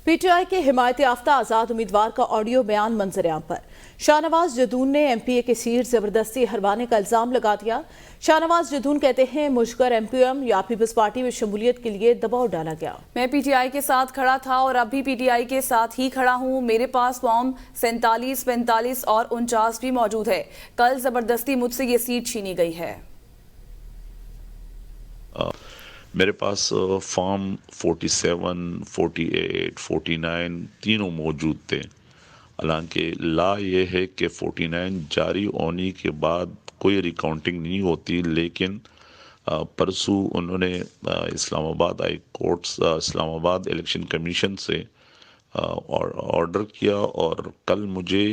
P T I کے حمایت یافتہ آزاد امیدوار کا آڈیو بیان منظر عام پر۔ شاہنواز جدون نے ایم پی اے کی سیٹ زبردستی ہروانے کا الزام لگا دیا۔ شاہنواز جدون کہتے ہیں مجھ پر ایم پی ایم یا پیپلز پارٹی میں شمولیت کے لیے دباؤ ڈالا گیا۔ میں پی ٹی آئی کے ساتھ کھڑا تھا اور اب بھی پی ٹی آئی کے ساتھ ہی کھڑا ہوں۔ میرے پاس فارم 47، 45 اور 49 بھی موجود ہے۔ کل زبردستی مجھ سے یہ سیٹ چھینی گئی ہے۔ میرے پاس فارم 47، 48، 49 تینوں موجود تھے۔ حالانکہ لا یہ ہے کہ 49 جاری ہونے کے بعد کوئی ریکاؤنٹنگ نہیں ہوتی، لیکن پرسوں انہوں نے اسلام آباد ہائی کورٹس اسلام آباد الیکشن کمیشن سے آرڈر کیا، اور کل مجھے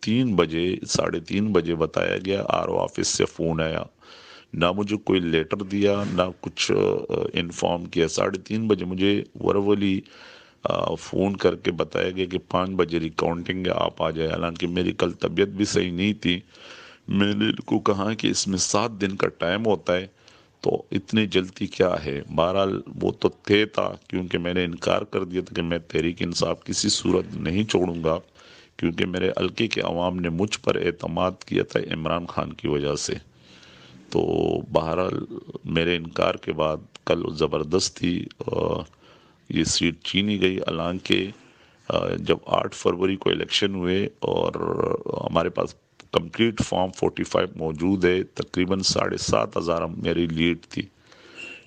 3 بجے 3:30 بجے بتایا گیا، آر او آفس سے فون آیا، نہ مجھے کوئی لیٹر دیا نہ کچھ انفارم کیا۔ 3:30 بجے مجھے وربلی فون کر کے بتایا گیا کہ 5 بجے ریکاؤنٹنگ ہے، آپ آ جائے۔ حالانکہ میری کل طبیعت بھی صحیح نہیں تھی۔ میں نے ان کو کہا کہ اس میں 7 دن کا ٹائم ہوتا ہے، تو اتنی جلدی کیا ہے۔ بہرحال وہ تو تھا، کیونکہ میں نے انکار کر دیا تھا کہ میں تحریک انصاف کسی صورت نہیں چھوڑوں گا، کیونکہ میرے حلقے کے عوام نے مجھ پر اعتماد کیا تھا عمران خان کی وجہ سے۔ تو بہرحال میرے انکار کے بعد کل زبردستی یہ سیٹ چھینی گئی۔ حالانکہ جب 8 فروری کو الیکشن ہوئے اور ہمارے پاس کمپلیٹ فارم 45 موجود ہے، تقریباً 7,500 میری لیڈ تھی،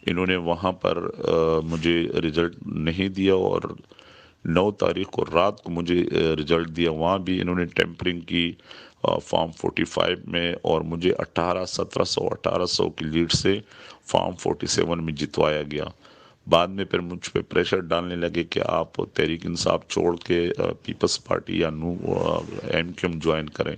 انہوں نے وہاں پر مجھے رزلٹ نہیں دیا، اور 9 تاریخ کو رات کو مجھے رزلٹ دیا، وہاں بھی انہوں نے ٹیمپرنگ کی فارم 45 میں، اور مجھے 1700 کی لیڈ سے فارم 47 میں جتوایا گیا۔ بعد میں پھر مجھ پہ پریشر ڈالنے لگے کہ آپ تحریک انصاف چھوڑ کے پیپلز پارٹی یا ایم کیو ایم جوائن کریں۔